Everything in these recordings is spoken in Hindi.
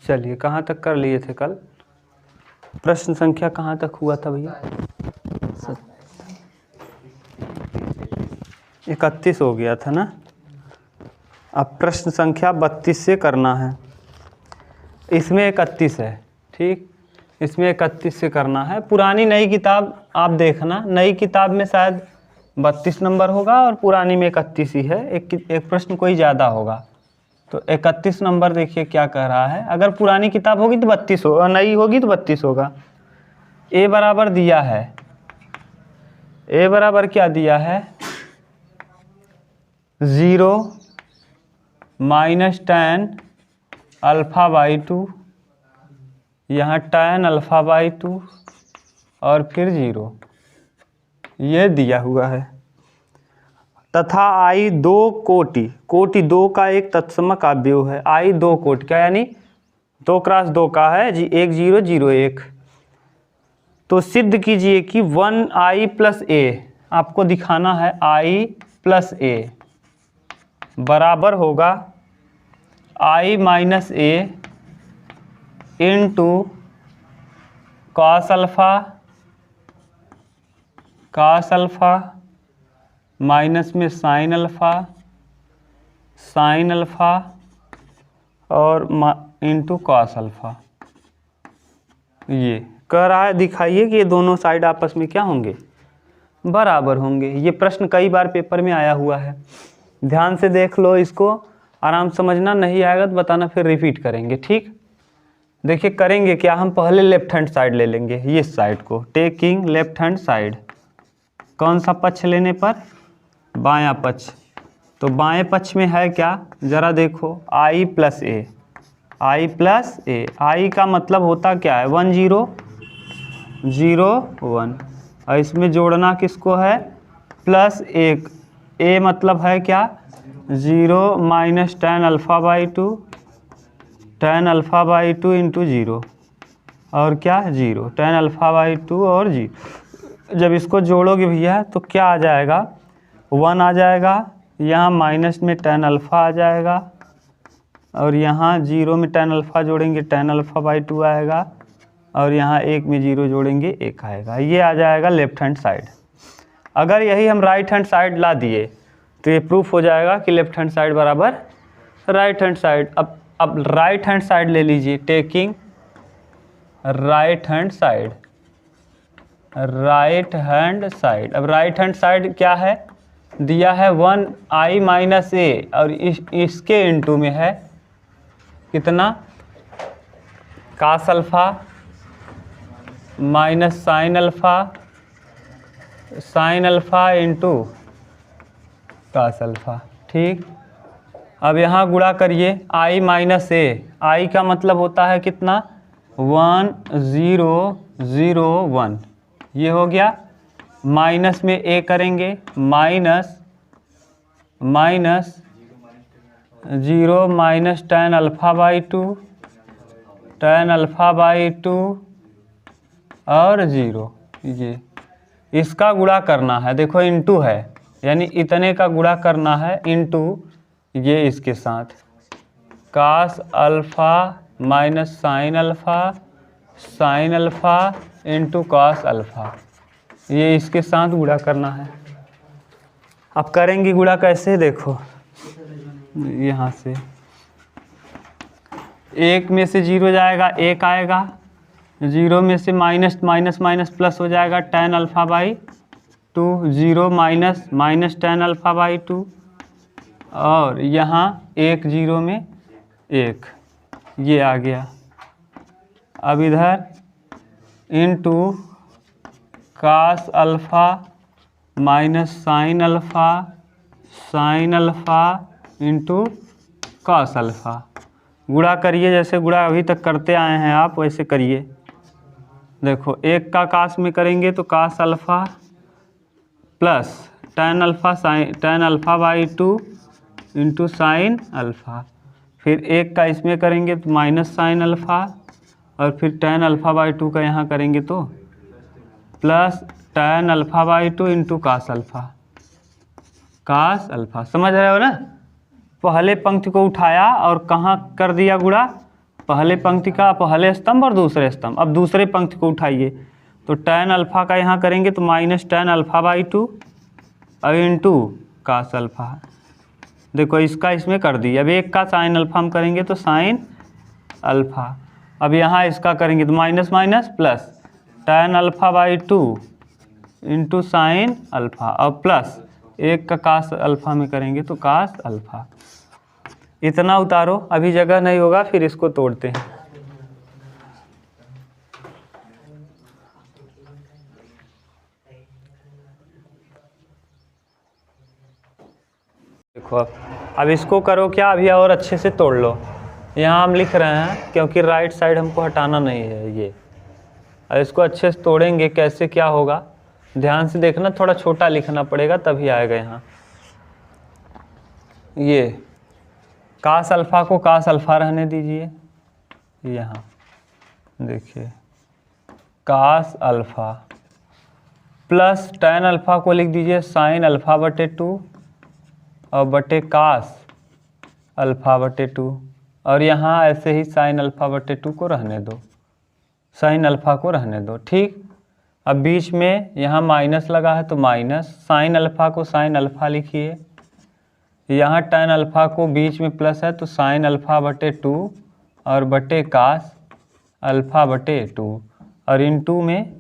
चलिए कहाँ तक कर लिए थे कल? प्रश्न संख्या कहाँ तक हुआ था भैया? 31 हो गया था ना। अब प्रश्न संख्या 32 से करना है। इसमें 31 है, ठीक, इसमें 31 से करना है। पुरानी नई किताब आप देखना, नई किताब में शायद 32 नंबर होगा और पुरानी में 31 ही है। एक प्रश्न कोई ज़्यादा होगा। तो 31 नंबर देखिए क्या कह रहा है। अगर पुरानी किताब होगी तो 32 होगा, नई होगी तो 32 होगा। ए बराबर दिया है, ए बराबर क्या दिया है? 0 - tan α/2, यहाँ tan α/2 और फिर 0, ये दिया हुआ है। तथा I 2 कोटि, कोटि 2 का एक तत्समक अवयव है। I 2 कोटि क्या यानी 2 × 2 का है जी, 1 0 0 1। तो सिद्ध कीजिए कि 1I + A, आपको दिखाना है I + A बराबर होगा I - A into cos alpha minus में sin अल्फ़ा और इंटू cos अल्फ़ा। ये कह रहा है दिखाइए कि ये दोनों साइड आपस में क्या होंगे? बराबर होंगे। ये प्रश्न कई बार पेपर में आया हुआ है, ध्यान से देख लो इसको, आराम समझना। नहीं आएगा तो बताना, फिर रिपीट करेंगे, ठीक। देखिए करेंगे क्या, हम पहले लेफ्ट हैंड साइड ले लेंगे, ये साइड को, टेकिंग लेफ्ट हैंड साइड। कौन सा पक्ष लेने पर? बायां पक्ष। तो बाएं पक्ष में है क्या, ज़रा देखो, I + A, I + A। I का मतलब होता क्या है? 1 0 0 1, और इसमें जोड़ना किसको है? +1। A मतलब है क्या? 0 - tan α/2, tan α/2 इंटू 0 और क्या 0, tan α/2 और 0। जब इसको जोड़ोगे भैया तो क्या आ जाएगा? 1 आ जाएगा, यहाँ माइनस में tan अल्फ़ा आ जाएगा, और यहाँ 0 में tan अल्फ़ा जोड़ेंगे tan α/2 आएगा, और यहाँ 1 में 0 जोड़ेंगे 1 आएगा। ये आ जाएगा लेफ्ट हैंड साइड। अगर यही हम राइट हैंड साइड ला दिए तो ये प्रूफ हो जाएगा कि लेफ्ट हैंड साइड बराबर राइट हैंड साइड। अब राइट हैंड साइड ले लीजिए, taking right hand side, right hand side. अब राइट हैंड साइड क्या है? दिया है 1I - A, और इसके इंटू में है कितना? cos alpha minus sin alpha into cos alpha, ठीक। अब यहाँ गुणा करिए I - A, I का मतलब होता है कितना? 1 0 0 1, ये हो गया। माइनस में A करेंगे, माइनस 0 - tan α/2, tan α/2 और 0। ये इसका गुणा करना है, देखो इंटू है, यानी इतने का गुणा करना है इंटू ये इसके साथ cos alpha minus sin alpha into cos alpha, ये इसके साथ गुणा करना है। अब करेंगे गुणा कैसे? देखो यहाँ से 1 में से 0 जाएगा, 1 आएगा, 0 में से माइनस माइनस माइनस प्लस हो जाएगा tan α/2, 0 माइनस tan α/2, और यहाँ 1 0 में 1, ये आ गया। अब इधर into cos alpha minus sin alpha into cos alpha. गुणा करिए, जैसे गुणा अभी तक करते आए हैं आप वैसे करिए। देखो 1 का cos में करेंगे तो cos alpha plus tan α/2 into sin alpha, फिर 1 का इसमें करेंगे तो माइनस sin अल्फ़ा, और फिर tan α/2 का यहाँ करेंगे तो plus tan α/2 into cos alpha. समझ रहे हो ना? पहले पंक्ति को उठाया और कहाँ कर दिया गुणा? पहले पंक्ति का पहले स्तंभ और दूसरे स्तंभ। अब दूसरे पंक्ति को उठाइए तो tan अल्फा का यहाँ करेंगे तो -tan अल्फा बाई 2 और इंटू कास अल्फा। देखो इसका इसमें कर दिए। अब एक का साइन अल्फा हम करेंगे तो साइन अल्फा। अब यहाँ इसका करेंगे तो minus minus plus tan alpha by 2 into sine alpha और प्लस एक का कास अल्फा में करेंगे तो कास अल्फा। इतना उतारो, अभी जगह नहीं होगा फिर इसको तोड़ते हैं। देखो अब इसको करो क्या, अभी और अच्छे से तोड़ लो। यहाँ हम लिख रहे हैं क्योंकि राइट साइड हमको हटाना नहीं है ये। अब इसको अच्छे से तोड़ेंगे, कैसे क्या होगा ध्यान से देखना, थोड़ा छोटा लिखना पड़ेगा तभी आएगा। यहाँ ये कास अल्फा को कास अल्फा रहने दीजिए, यहाँ देखिए cos alpha plus tan alpha को लिख दीजिए साइन अल्फा बटे 2 और बटे कास अल्फा बटे 2 और यहाँ ऐसे ही साइन अल्फा बटे 2 को रहने दो, साइन अल्फा को रहने दो। ठीक, अब बीच में यहाँ माइनस लगा है तो माइनस, साइन अल्फा को साइन अल्फा लिखिए, यहाँ tan अल्फा को बीच में प्लस है तो साइन अल्फा बटे 2 और बटे कास अल्फा बटे 2 और इनटू में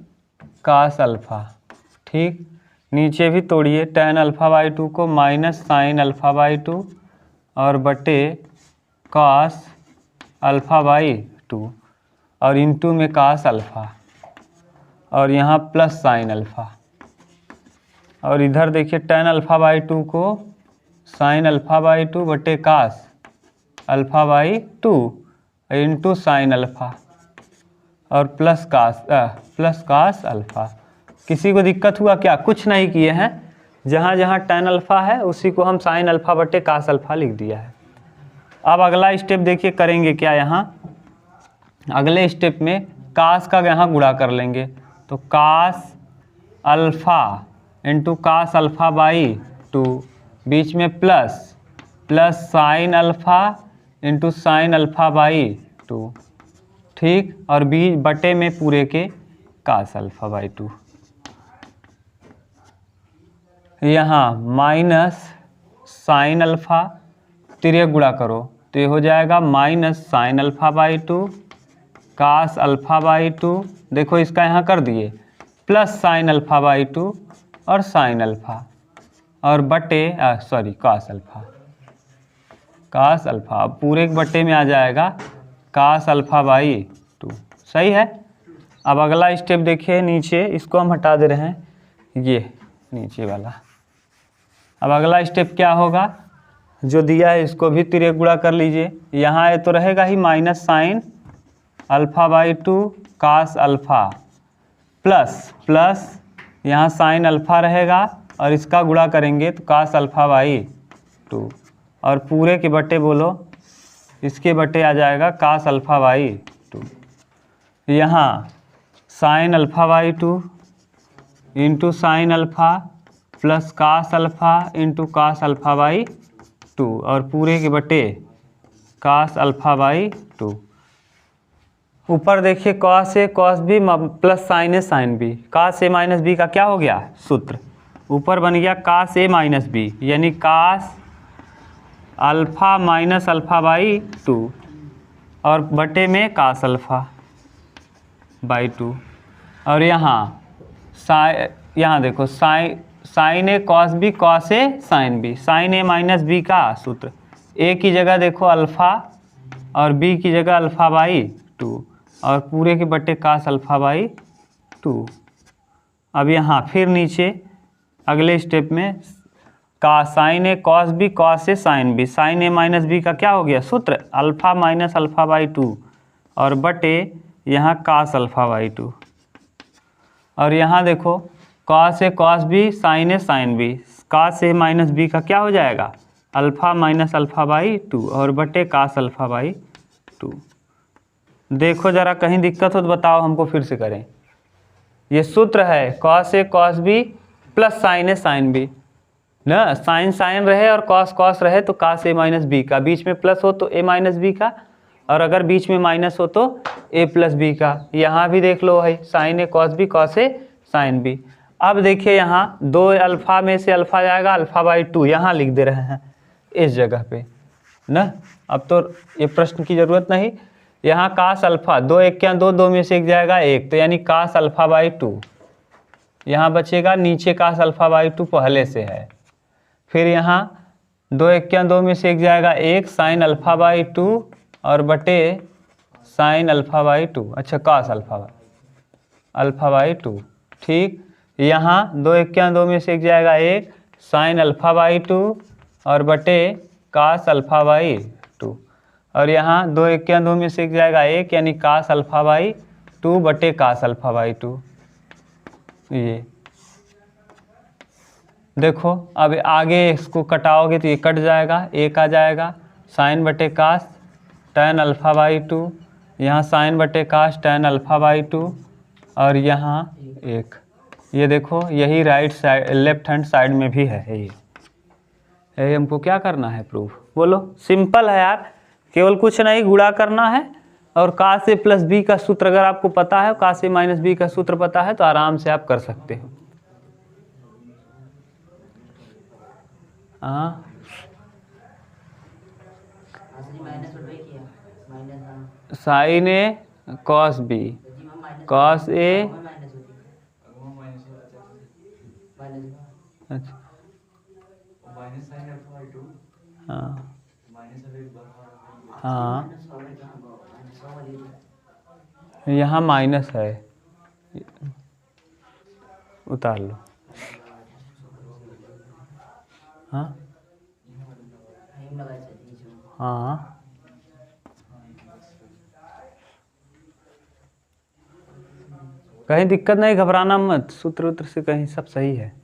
कास अल्फा। ठीक, नीचे भी तोड़िए, tan अल्फा बाई 2 को माइनस साइन अल्फा बाई 2 और बटे कास अल्फा बाई 2 और इनटू में कास अल्फा और यहाँ प्लस साइन अल्फा। और इधर देखिए tan अल्फा बाई 2 को साइन अल्फा बाई 2 बटे cos alpha by 2 into sine alpha और प्लस कास अल्फा। किसी को दिक्कत हुआ क्या? कुछ नहीं किए हैं, जहाँ जहाँ tan अल्फा है उसी को हम साइन अल्फा बटे कास अल्फा लिख दिया है। अब अगला स्टेप देखिए करेंगे क्या, यहाँ अगले स्टेप में कास का यहाँ गुणा कर लेंगे तो cos alpha into cos alpha by 2 बीच में plus sine alpha into sine alpha by 2। ठीक, और बीच बटे में पूरे के कास अल्फा बाई 2। यहाँ माइनस साइन अल्फा तिर्यक गुणा करो तो ये हो जाएगा minus sine alpha by 2 cos alpha by 2। देखो इसका यहाँ कर दिए प्लस साइन अल्फा बाई 2 और साइन अल्फा और बटे कास अल्फा अब पूरे बटे में आ जाएगा कास अल्फा बाई 2। सही है। अब अगला स्टेप देखिए, नीचे इसको हम हटा दे रहे हैं, ये नीचे वाला। अब अगला स्टेप क्या होगा, जो दिया है इसको भी तिर्यक गुणा कर लीजिए। यहाँ ये तो रहेगा ही minus sine alpha by 2 cos alpha plus यहाँ साइन अल्फा रहेगा और इसका गुणा करेंगे तो कास अल्फा बाई 2 और पूरे के बटे बोलो, इसके बटे आ जाएगा कास अल्फा बाई 2। यहाँ sine alpha by 2 into sine alpha plus cos alpha into cos alpha by 2 और पूरे के बटे कास अल्फा बाई 2। ऊपर देखिए cos A cos B plus sign A sine B, cos A minus B का क्या हो गया सूत्र, ऊपर बन गया कास ए माइनस बी यानी cos alpha minus alpha by 2 और बटे में कास अल्फा बाई 2। और यहाँ देखो sign A cos B cos A sine B, sign A minus B का सूत्र, ए की जगह देखो अल्फ़ा और बी की जगह अल्फ़ा बाई 2 और पूरे के बटे कास अल्फ़ा बाई 2। अब यहाँ फिर नीचे अगले स्टेप में का sign A cos B cos A sine B, sign A minus B का क्या हो गया सूत्र, अल्फ़ा माइनस अल्फ़ा बाई 2 और बटे यहाँ कास अल्फ़ा बाई 2। और यहाँ देखो cos A cos B sign A sine B, cos A minus B का क्या हो जाएगा अल्फ़ा माइनस अल्फ़ा बाई 2 और बटे कास अल्फ़ा बाई 2। देखो ज़रा कहीं दिक्कत हो तो बताओ, हमको फिर से करें। ये सूत्र है cos A cos B plus sign A sine B ना, साइन साइन रहे और कॉस कॉस रहे तो कास ए माइनस बी का, बीच में प्लस हो तो ए माइनस बी का और अगर बीच में माइनस हो तो a प्लस बी का। यहाँ भी देख लो भाई, sign A cos B, cos A sine B. अब देखिए यहाँ 2 अल्फ़ा में से अल्फ़ा जाएगा अल्फ़ा/2, यहाँ लिख दे रहे हैं इस जगह पे ना। अब तो ये प्रश्न की ज़रूरत नहीं। यहाँ कास अल्फ़ा, 2 1 क्या 2, 2 में से 1 जाएगा 1, तो यानी कास अल्फ़ा/2 यहाँ बचेगा। नीचे कास अल्फ़ा/2 पहले से है। फिर यहाँ 2 1 क्या 2 में से 1 जाएगा 1, साइन अल्फ़ा/2 और बटे साइन अल्फ़ा/2, अच्छा कास अल्फ़ा/2। ठीक, यहाँ 2 1 क्या 2 में से 1 जाएगा 1, साइन अल्फ़ा/2 और बटे कास अल्फ़ा/2। और यहाँ 2 1 क्या 2 में से 1 जाएगा 1, यानी कास अल्फ़ा/2 बटे कास अल्फ़ा/2। ये देखो, अब आगे इसको कटाओगे तो ये कट जाएगा, 1 आ जाएगा, साइन बटे कास टैन अल्फ़ा/2, यहाँ साइन बटे कास टैन अल्फ़ा/2 और यहाँ 1। ये देखो, यही right side left hand side में भी है ये हमको क्या करना है प्रूफ, बोलो। सिंपल है यार, केवल कुछ नहीं, गुणा करना है। और कास ए प्लस बी का सूत्र अगर आपको पता है, कास ए माइनस बी का सूत्र पता है, तो आराम से आप कर सकते हो। हाँ, sign A cos B, cos ए, अच्छा हाँ हाँ, यहाँ माइनस है, उतार लो। हाँ हाँ, कहीं दिक्कत नहीं, घबराना मत, सूत्र उत्र से कहीं सब सही है।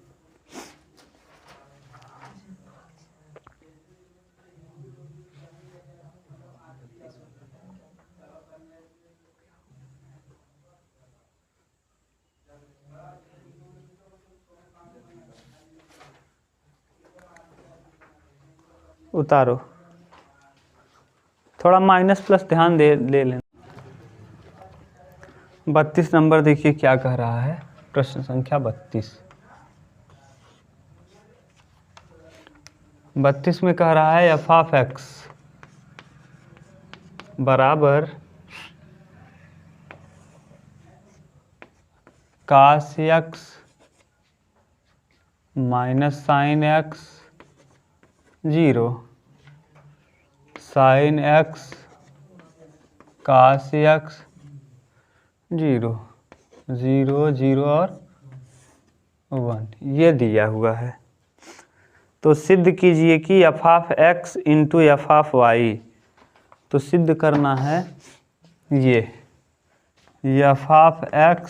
उतारो, थोड़ा माइनस प्लस ध्यान ले लेना। 32 नंबर देखिए क्या कह रहा है, प्रश्न संख्या 32 में कह रहा है f(x) बराबर cos x minus sine x 0, sine x cos x 0 0 0 और 1, ये दिया हुआ है। तो सिद्ध कीजिए कि f(x) इंटू f(y), तो सिद्ध करना है ये f(x)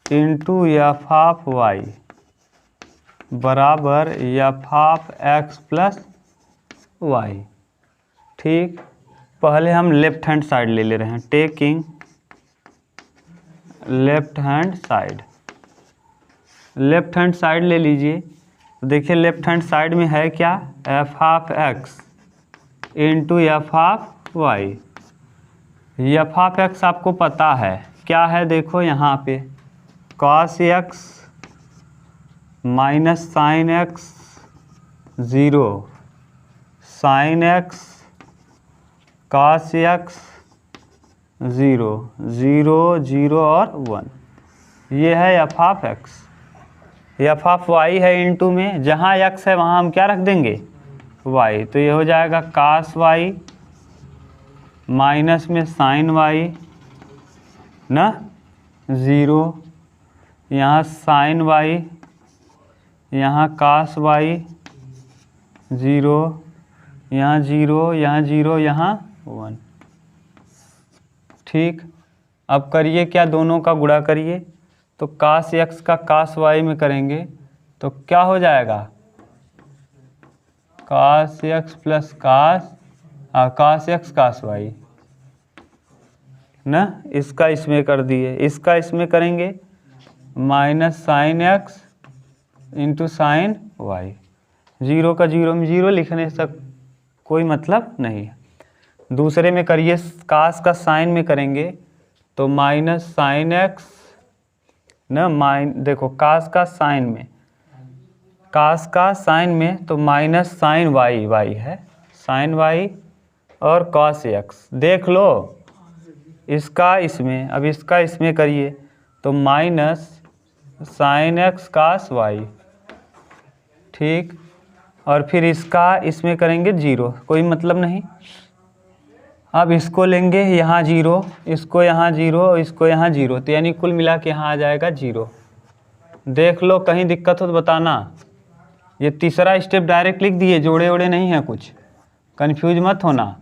इंटू f(y) बराबर f(x) प्लस y। ठीक, पहले हम लेफ्ट हैंड साइड ले ले रहे हैं, taking left hand side. Left hand side ले लीजिए। देखिए लेफ्ट हैंड साइड में है क्या, f(x) इंटू f(y). f(x) आपको पता है क्या है, देखो यहाँ पे cos x minus sine x 0, sine x cos x 0 0 0 और 1, ये है f(x). f(y) है इंटू में, जहाँ x है वहाँ हम क्या रख देंगे, y, तो ये हो जाएगा cos y माइनस में साइन y ना 0, यहाँ साइन y, यहाँ cos y 0, यहाँ 0, यहाँ 0, यहाँ 1। ठीक, अब करिए क्या, दोनों का गुणा करिए। तो cos x का cos y में करेंगे तो क्या हो जाएगा, cos x plus cos x cos y ना, इसका इसमें कर दिए, इसका इसमें करेंगे minus sine x into sine y। 0 का 0 में 0 लिखने से कोई मतलब नहीं है। दूसरे में करिए, कास का साइन में करेंगे तो माइनस साइन एक्स न देखो कास का साइन में, कास का साइन में तो माइनस साइन वाई, वाई है साइन वाई और कॉस एक्स। देख लो इसका इसमें, अब इसका इसमें करिए तो minus sign X cos Y, ठीक। और फिर इसका इसमें करेंगे जीरो, कोई मतलब नहीं। अब इसको लेंगे यहाँ जीरो, इसको यहाँ जीरो, इसको यहाँ जीरो, तो यानी कुल मिला के यहाँ आ जाएगा जीरो। देख लो कहीं दिक्कत हो तो बताना। ये तीसरा स्टेप डायरेक्ट लिख दिए, जोड़े ओड़े नहीं है कुछ, कंफ्यूज मत होना,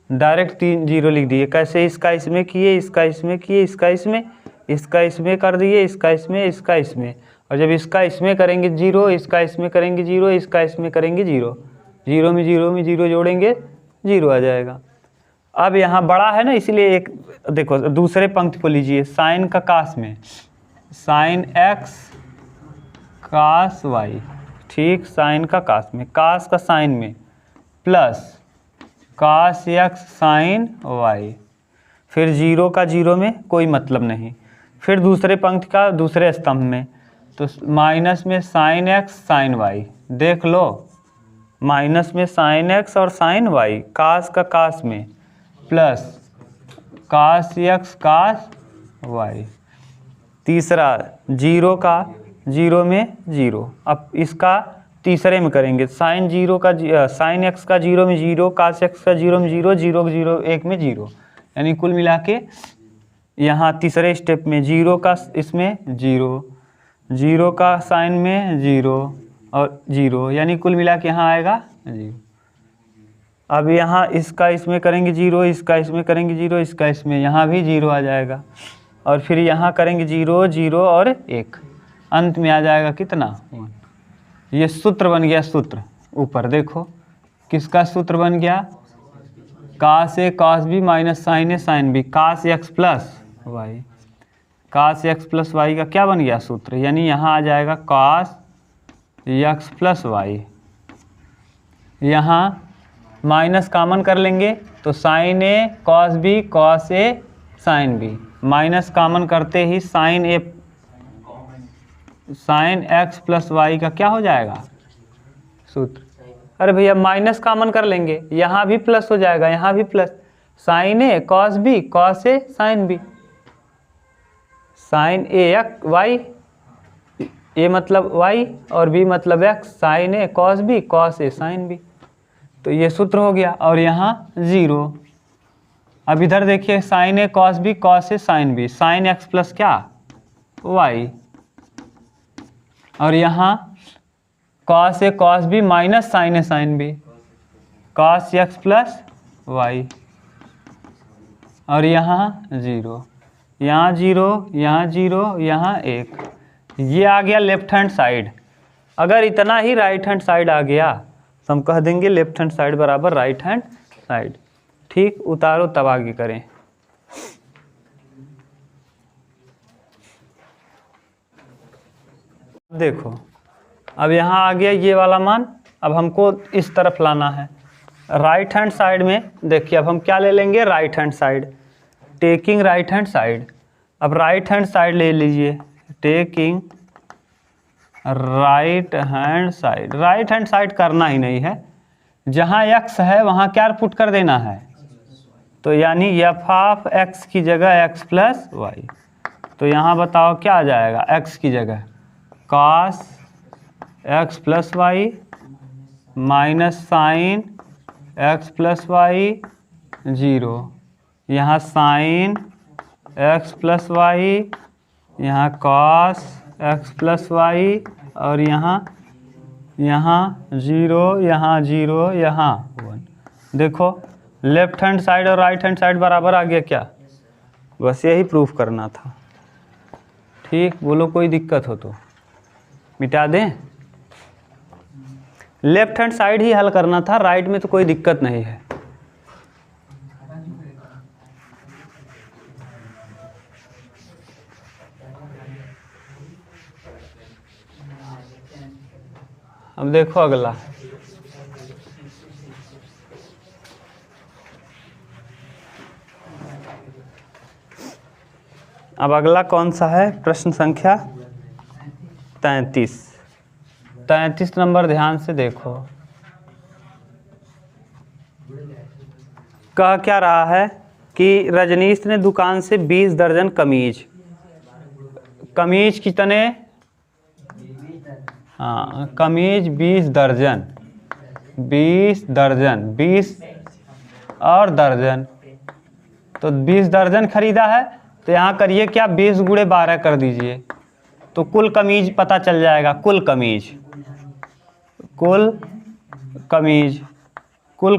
डायरेक्ट 3 जीरो लिख दिए। कैसे? इसका इसमें किए, इसका इसमें किए, इसका इसमें, इसका इसमें कर दिए, इसका इसमें, इसका इसमें, और जब इसका इसमें करेंगे जीरो, इसका इसमें करेंगे जीरो, इसका इसमें करेंगे जीरो, जीरो में जीरो में जीरो जोड़ेंगे जीरो आ जाएगा। अब यहाँ बड़ा है ना, इसलिए एक देखो दूसरे पंक्ति को लीजिए, साइन का कास में साइन एक्स कास वाई, ठीक, साइन का कास में, कास का साइन में plus cos X sine Y, फिर जीरो का जीरो में कोई मतलब नहीं, फिर दूसरे पंक्ति का दूसरे स्तंभ में तो माइनस में साइन एक्स साइन वाई। देख लो माइनस में साइन एक्स और साइन वाई, कास का कास में plus cos X cos Y. तीसरा जीरो का जीरो में जीरो, अब इसका तीसरे में करेंगे, साइन जीरो का साइन एक्स का जीरो में जीरो, कास एक्स का जीरो में जीरो, जीरो जीरो एक में जीरो, यानी कुल मिला के यहाँ तीसरे स्टेप में जीरो का इसमें जीरो, जीरो का साइन में जीरो और जीरो, यानी कुल मिला के यहाँ आएगा जीरो। अब यहाँ इसका इसमें करेंगे जीरो, इसका इसमें करेंगे जीरो, इसका इसमें, यहाँ भी जीरो आ जाएगा, और फिर यहाँ करेंगे जीरो जीरो और एक, अंत में आ जाएगा कितना 1। ये सूत्र बन गया, सूत्र ऊपर देखो किसका सूत्र बन गया, कास ए cos B minus sine A sine B, cos x plus Y, cos x plus Y का क्या बन गया सूत्र, यानी यहाँ आ जाएगा कास एक्स प्लस वाई। यहाँ माइनस कॉमन कर लेंगे तो sign A cos B cos A sine B, minus common करते ही sign A sign X plus Y का क्या हो जाएगा सूत्र। अरे भैया माइनस कॉमन कर लेंगे, यहाँ भी प्लस हो जाएगा, यहाँ भी plus, sign A cos B cos A sine B, sign A x Y, ए मतलब वाई और बी मतलब x, sign A cos B cos A sine B, तो ये सूत्र हो गया। और यहाँ जीरो। अब इधर देखिए sine A cos B cos A sine B, sine X plus क्या वाई, और यहाँ cos A cos B minus sine A sine B, cos X plus Y, और यहाँ जीरो, यहाँ जीरो, यहाँ जीरो, यहाँ एक, ये आ गया लेफ्ट हैंड साइड। अगर इतना ही राइट हैंड साइड आ गया तो हम कह देंगे लेफ्ट हैंड साइड बराबर राइट हैंड साइड, ठीक। उतारो तब आगे करें। देखो अब यहाँ आ गया ये वाला मान, अब हमको इस तरफ लाना है राइट हैंड साइड में। देखिए अब हम क्या ले लेंगे, right hand side, taking right hand side. अब राइट हैंड साइड ले लीजिए, taking right hand side. Right hand side करना ही नहीं है, जहाँ x है वहाँ क्या पुट कर देना है, तो यानी एफ ऑफ एक्स की जगह x प्लस वाई। तो यहाँ बताओ क्या आ जाएगा, x की जगह cos x plus Y minus sine x plus Y zero, यहाँ साइन x प्लस वाई, यहाँ cos x प्लस वाई, और यहाँ जीरो, यहाँ जीरो, यहाँ 1। देखो लेफ्ट हैंड साइड और राइट हैंड साइड बराबर आ गया क्या, बस यही प्रूफ करना था, ठीक। बोलो कोई दिक्कत हो तो मिटा दें। लेफ्ट हैंड साइड ही हल करना था, राइट में तो कोई दिक्कत नहीं है। अब देखो अगला, अब अगला कौन सा है? प्रश्न संख्या 33। 33 नंबर ध्यान से देखो। कह क्या रहा है कि रजनीश ने दुकान से 20 दर्जन कमीज कितने? हाँ, कमीज 20 दर्जन, 20 और दर्जन, तो 20 दर्जन खरीदा है। तो यहाँ करिए क्या, 20 गुणे 12 कर दीजिए, तो कुल कमीज पता चल जाएगा। कुल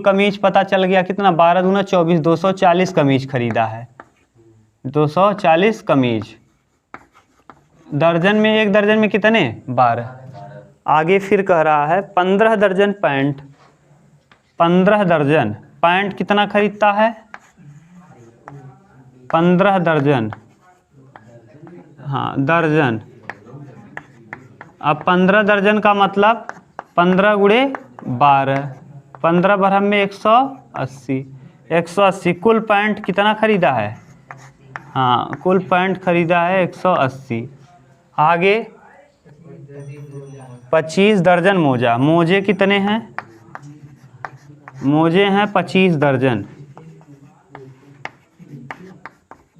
कमीज पता चल गया कितना? 12 दूना 24, 240 कमीज खरीदा है। 240 कमीज। दर्जन में, एक दर्जन में कितने? 12। आगे फिर कह रहा है 15 दर्जन पैंट। 15 दर्जन पैंट कितना खरीदता है? 15 दर्जन, हाँ दर्जन। अब 15 दर्जन का मतलब 15 गुणे 12, 15 बरहम में 180। 180 कुल पैंट कितना खरीदा है? हाँ, कुल पैंट खरीदा है 180। आगे 25 दर्जन मोजा। मोजे कितने हैं? मोजे हैं 25 दर्जन।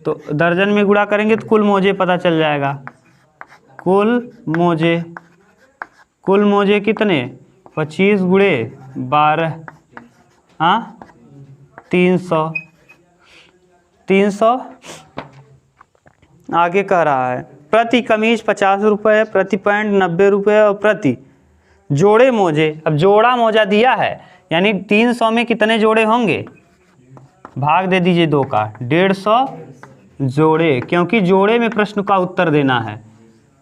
तो दर्जन में गुणा करेंगे तो कुल मोजे पता चल जाएगा। कुल मोजे कितने? 25 गुणे 12, हाँ 300। आगे कह रहा है प्रति कमीज 50 रुपये, प्रति पैंट 90 रुपये और प्रति जोड़े मोजे। अब जोड़ा मोजा दिया है, यानी 300 में कितने जोड़े होंगे? भाग दे दीजिए 2 का, 150 जोड़े, क्योंकि जोड़े में प्रश्न का उत्तर देना है।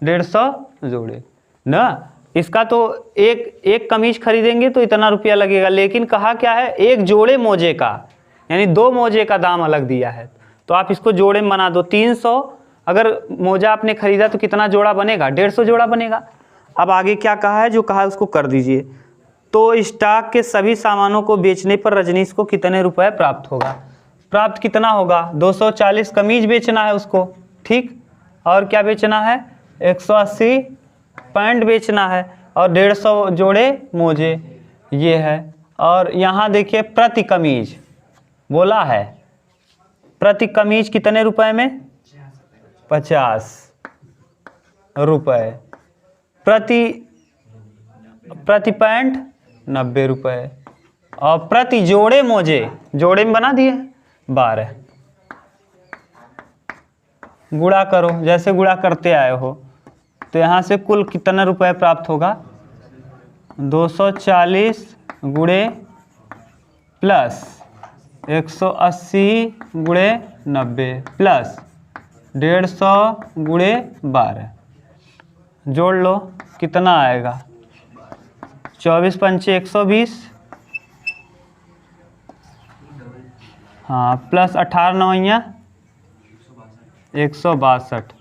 150 जोड़े ना। इसका तो एक कमीज खरीदेंगे तो इतना रुपया लगेगा, लेकिन कहा क्या है? एक जोड़े मोजे का, यानी 2 मोजे का दाम अलग दिया है। तो आप इसको जोड़े में बना दो। 300 अगर मोजा आपने खरीदा तो कितना जोड़ा बनेगा? 150 जोड़ा बनेगा। अब आगे क्या कहा है? जो कहा है उसको कर दीजिए। तो स्टॉक के सभी सामानों को बेचने पर रजनीश को कितने रुपए प्राप्त होगा? प्राप्त कितना होगा? 240 कमीज बेचना है उसको, ठीक। और क्या बेचना है? 180 पैंट बेचना है और 150 जोड़े मोजे, ये है। और यहाँ देखिए प्रति कमीज बोला है, प्रति कमीज कितने रुपए में? 50 रुपये। प्रति पैंट 90 रुपये। और प्रति जोड़े मोजे, जोड़े में बना दिए 12। गुणा करो जैसे गुणा करते आए हो। तो यहाँ से कुल कितना रुपए प्राप्त होगा? 240 गुणे प्लस 180 गुणे 90 प्लस 150 गुणे 12। जोड़ लो कितना आएगा? 24 पंचे 120, हाँ प्लस 18 नवैया 162,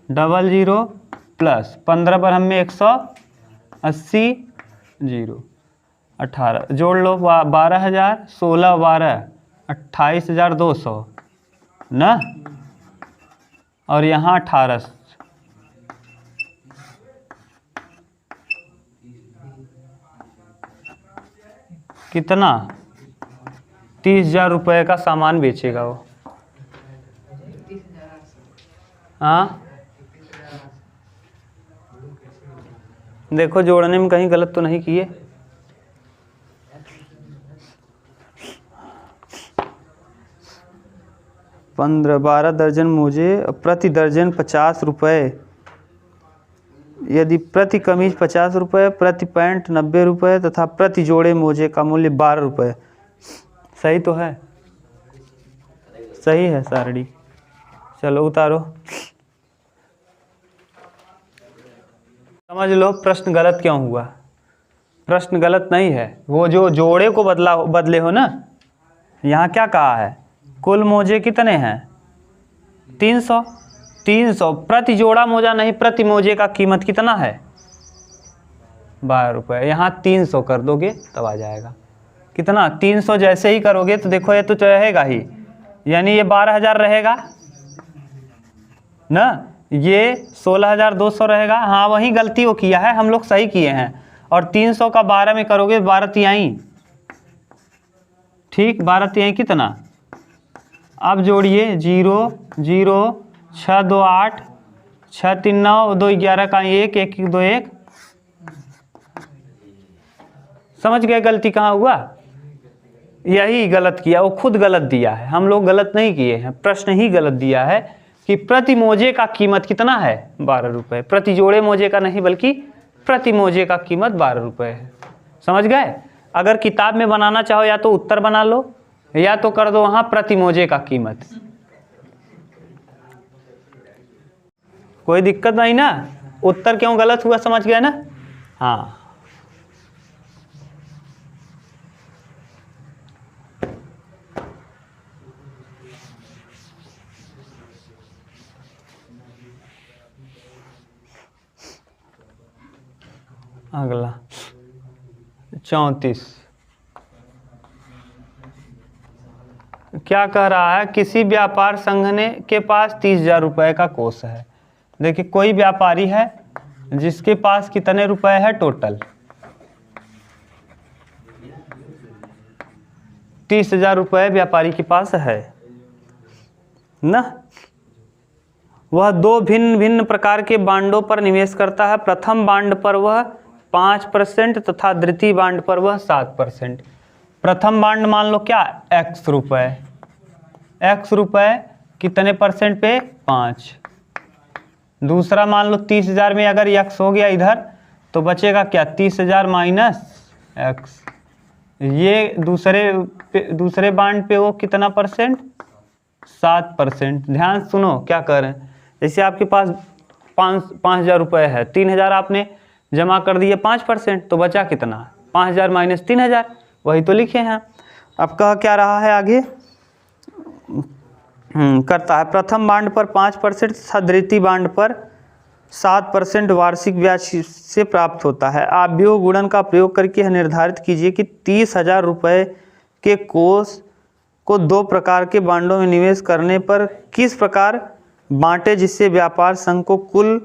00 प्लस 15 बरहम में 180, 0 18। जोड़ लो 12,000, 16 12 28,200 ना, और यहाँ 18। कितना? 30,000 रुपये का सामान बेचेगा वो। हाँ देखो जोड़ने में कहीं गलत तो नहीं किए। पंद्रह 12 दर्जन मोजे, प्रति दर्जन 50 रुपये। यदि प्रति कमीज 50 रुपये, प्रति पैंट 90 रुपये तथा प्रति जोड़े मोजे का मूल्य 12 रुपये। सही तो है? सही है सारड़ी। चलो उतारो। समझ लो प्रश्न गलत क्यों हुआ। प्रश्न गलत नहीं है, वो जो जोड़े को बदले हो ना। यहाँ क्या कहा है? कुल मोजे कितने हैं? 300। 300 प्रति जोड़ा मोजा नहीं, प्रति मोजे का कीमत कितना है? 12 रुपये। यहाँ 300 कर दोगे तब आ जाएगा। कितना? 300 जैसे ही करोगे तो देखो ये तो रहेगा ही, यानी ये 12,000 रहेगा। ना, ये 16,200 रहेगा। हाँ वही गलती वो किया है, हम लोग सही किए हैं। और 300 का 12 में करोगे 12 तिहाई, ठीक, 12 तिहाई कितना, अब जोड़िए 0 0 6 2 8 6 3 9 2 11 का 1 1 2 1। समझ गए गलती कहाँ हुआ? यही गलत किया, वो खुद गलत दिया है, हम लोग गलत नहीं किए हैं। प्रश्न ही गलत दिया है कि प्रति मोजे का कीमत कितना है, 12 रुपये। प्रति जोड़े मोजे का नहीं बल्कि प्रति मोजे का कीमत 12 रुपये है। समझ गए? अगर किताब में बनाना चाहो या तो उत्तर बना लो या तो कर दो वहाँ प्रति मोजे का कीमत, कोई दिक्कत नहीं ना। उत्तर क्यों गलत हुआ समझ गए ना? हाँ अगला 34 क्या कह रहा है, किसी व्यापार संघ ने के पास 30,000 रुपये का कोष है। देखिए कोई व्यापारी है जिसके पास कितने रुपए है टोटल, 30,000 रुपये व्यापारी के पास है ना। वह दो भिन्न भिन्न प्रकार के बांडों पर निवेश करता है। प्रथम बांड पर वह 5% तथा द्वितीय बांड पर वह 7%। प्रथम बांड मान लो क्या, x रुपये, x रुपये कितने परसेंट पे, 5। दूसरा मान लो 30,000 में अगर x हो गया इधर तो बचेगा क्या, 30,000 माइनस x। ये दूसरे बांड पे वो कितना परसेंट, 7%। ध्यान सुनो क्या कर रहे हैं, जैसे आपके पास 5,000 रुपये है, 3,000 आपने जमा कर दिए 5%, तो बचा कितना, 5,000 माइनस 3,000, वही तो लिखे हैं। अब कह क्या रहा है आगे, करता है प्रथम बांड पर 5% तथा द्वितीय बांड पर 7% वार्षिक ब्याज से प्राप्त होता है। आव्यूह गुणन का प्रयोग करके यह निर्धारित कीजिए कि 30,000 रुपये के कोष को दो प्रकार के बांडों में निवेश करने पर किस प्रकार बांटे जिससे व्यापार संघ को कुल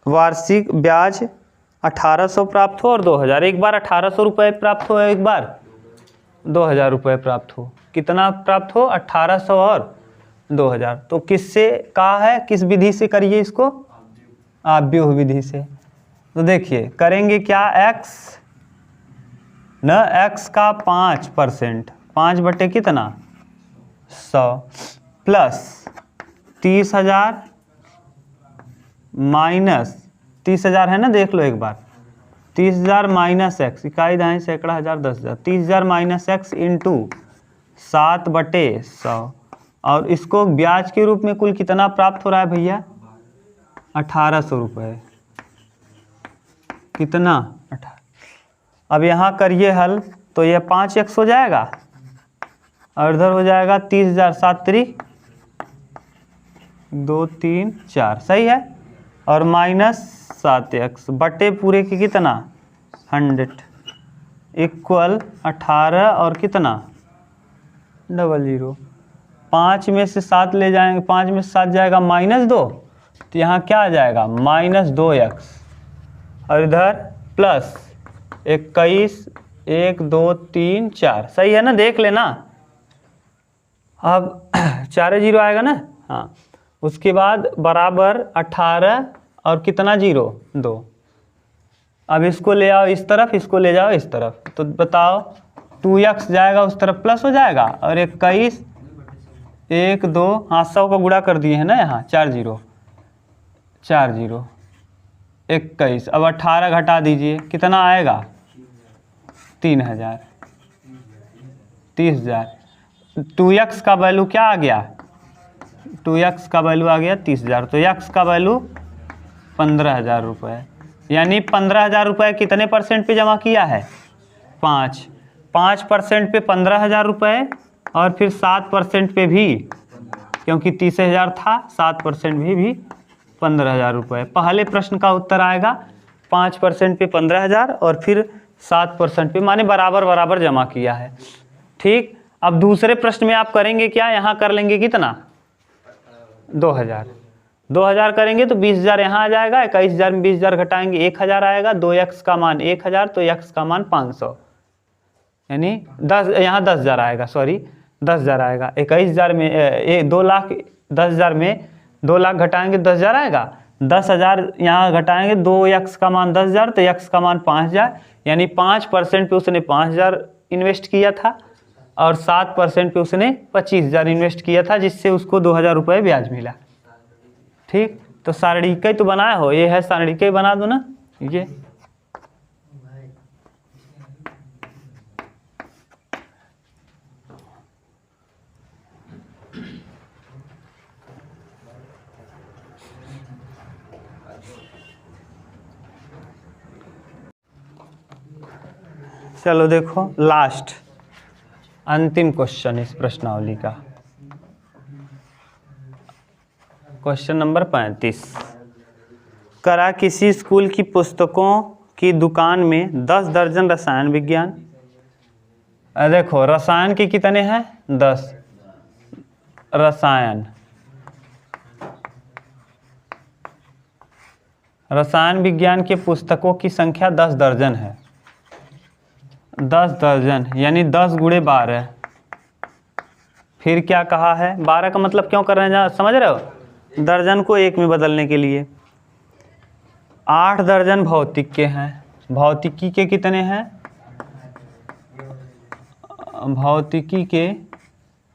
वार्षिक ब्याज 1,800 प्राप्त हो और 2,000। एक बार 1,800 रुपये प्राप्त हो, एक बार 2,000 रुपये प्राप्त हो। कितना प्राप्त हो, 1,800 और 2,000। तो किससे कहा है, किस विधि से करिए इसको, आव्यूह विधि से। तो देखिए करेंगे क्या, x न, x का 5%, 5 बटे कितना 100 प्लस 30,000 माइनस 30,000 है ना, देख लो एक बार, 30,000 माइनस x, इकाई दाएं सैकड़ा हज़ार 10,000, 30,000 माइनस x इंटू 7/100। और इसको ब्याज के रूप में कुल कितना प्राप्त हो रहा है भैया, 1,800 रुपये। कितना, 18। अब यहाँ करिए हल तो ये 5x हो जाएगा और इधर हो जाएगा 30,000, 7 त्रिक 2 3 4, सही है। और माइनस 7x बटे पूरे के कितना 100 इक्वल 18 और कितना 00। 5 में से 7 ले जाएंगे, 5 में से 7 जाएगा -2, तो यहाँ क्या आ जाएगा -2x और इधर प्लस 21 1 2 3 4, सही है ना, देख लेना। अब 4 0 आएगा ना, हाँ। उसके बाद बराबर 18 और कितना 0 2। अब इसको ले आओ इस तरफ, इसको ले जाओ इस तरफ, तो बताओ 2x जाएगा उस तरफ प्लस हो जाएगा और 21 1 2, हाँ 100 का गुणा कर दिए हैं ना यहाँ, 4 0 4 0 21। अब 18 घटा दीजिए, कितना आएगा 3,000 30,000। 2x का वैल्यू क्या आ गया, 2x का वैल्यू आ गया 30,000, तो x का वैल्यू 15,000 रुपये। यानी 15,000 रुपये कितने परसेंट पे जमा किया है, 5% पे 15,000 रुपये और फिर 7% पे भी, क्योंकि 30,000 था, 7% भी 15,000 रुपये। पहले प्रश्न का उत्तर आएगा 5% पे 15,000 और फिर 7% पे, माने बराबर बराबर जमा किया है। ठीक, अब दूसरे प्रश्न में आप करेंगे क्या, यहाँ कर लेंगे कितना 2,000। 2000 करेंगे तो 20,000 यहाँ आ जाएगा, 21,000 में 20,000 घटाएंगे 1,000 आएगा, 2x का मान 1,000 तो x का मान 500, यानी 10, यहाँ 10,000 आएगा, सॉरी 10,000 आएगा। 21,000 में 2 लाख, 10,000 में 2 लाख घटाएंगे 10,000 आएगा, 10,000 यहाँ घटाएंगे, 2x का मान 10,000 तो x का मान 5,000, यानी 5% पे उसने 5,000 इन्वेस्ट किया था और 7% पे उसने 25,000 इन्वेस्ट किया था, जिससे उसको 2,000 रुपये ब्याज मिला। ठीक, तो सारणिक तो बनाया हो, ये है सारणिक, बना दो ना ये। चलो देखो लास्ट अंतिम क्वेश्चन इस प्रश्नावली का, क्वेश्चन नंबर 35। करा किसी स्कूल की पुस्तकों की दुकान में 10 दर्जन रसायन विज्ञान, देखो रसायन के कितने हैं 10 रसायन विज्ञान के पुस्तकों की संख्या 10 दर्जन है। 10 दर्जन यानी 10 गुणे 12। फिर क्या कहा है, 12 का मतलब क्यों कर रहे हैं समझ रहे हो, दर्जन को 1 में बदलने के लिए। 8 दर्जन भौतिक के हैं, भौतिकी के कितने हैं, भौतिकी के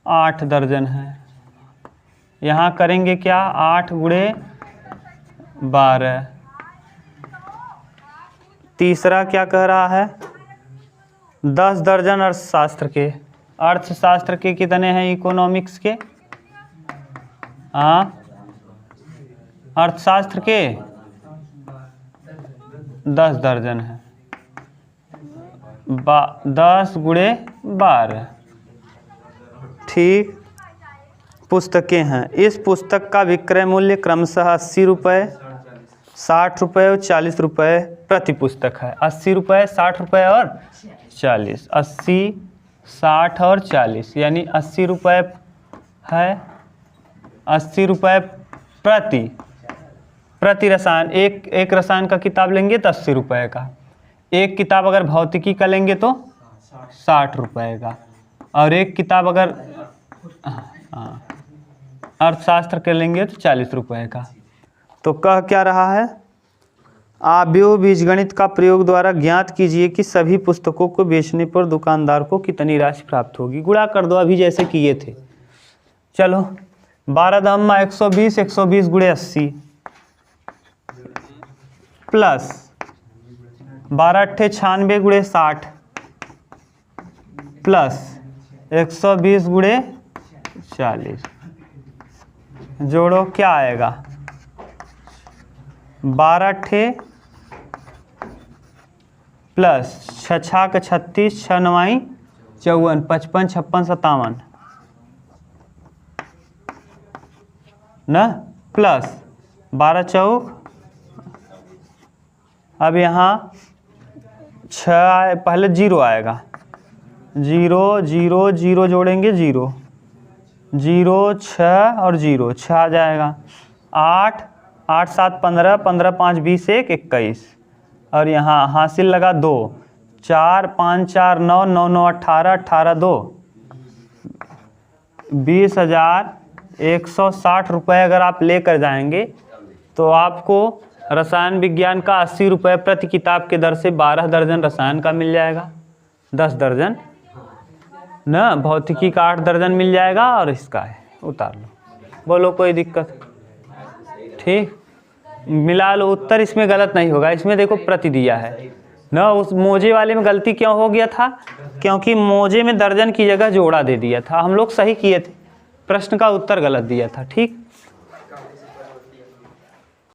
8 दर्जन हैं। यहाँ करेंगे क्या, 8 गुणे 12। तीसरा क्या कह रहा है, 10 दर्जन अर्थशास्त्र के, अर्थशास्त्र के कितने हैं, इकोनॉमिक्स के, हाँ अर्थशास्त्र के 10 दर्जन है, 10 गुणे 12। ठीक, पुस्तकें हैं, इस पुस्तक का विक्रय मूल्य क्रमशः 80 रुपये, 60 रुपये और 40 रुपये प्रति पुस्तक है। 80 रुपये, 60 रुपये और 40, 80, 60 और 40, यानी 80 रुपये है, 80 रुपये प्रति रसायन। एक रसायन का किताब लेंगे तो 80 रुपये का, एक किताब अगर भौतिकी का लेंगे तो 60 रुपये का, और एक किताब अगर अर्थशास्त्र के लेंगे तो 40 रुपये का। तो कह क्या रहा है, आव्यूह बीजगणित का प्रयोग द्वारा ज्ञात कीजिए कि सभी पुस्तकों को बेचने पर दुकानदार को कितनी राशि प्राप्त होगी। गुणा कर दो अभी जैसे किए थे। चलो 12 दम्मा 120, 120 गुणे 80 प्लस 12 अट्ठे 96 गुणे 60 प्लस 120 गुणे 40, जोड़ो क्या आएगा, 12 अट्ठे प्लस 6 छाक 36, 6 नवाई 54, 55, 56, 57 ना, प्लस 12 चौक, अब यहाँ 6 पहले 0 आएगा, 0 0 0 जोड़ेंगे 0 0 6 और 0 6 आ जाएगा, 8 8 7 15, 15 5 20 1 21, और यहाँ हासिल लगा 2, 4 5 4 9 9 9 18 18 2 20,160 रुपये अगर आप लेकर जाएंगे तो आपको रसायन विज्ञान का 80 रुपये प्रति किताब के दर से 12 दर्जन रसायन का मिल जाएगा, 10 दर्जन ना, भौतिकी का 8 दर्जन मिल जाएगा, और इसका है उतार लो, बोलो कोई दिक्कत। ठीक, मिला लो, उत्तर इसमें गलत नहीं होगा, इसमें देखो प्रति दिया है ना। उस मोजे वाले में गलती क्यों हो गया था, क्योंकि मोजे में दर्जन की जगह जोड़ा दे दिया था, हम लोग सही किए थे, प्रश्न का उत्तर गलत दिया था। ठीक।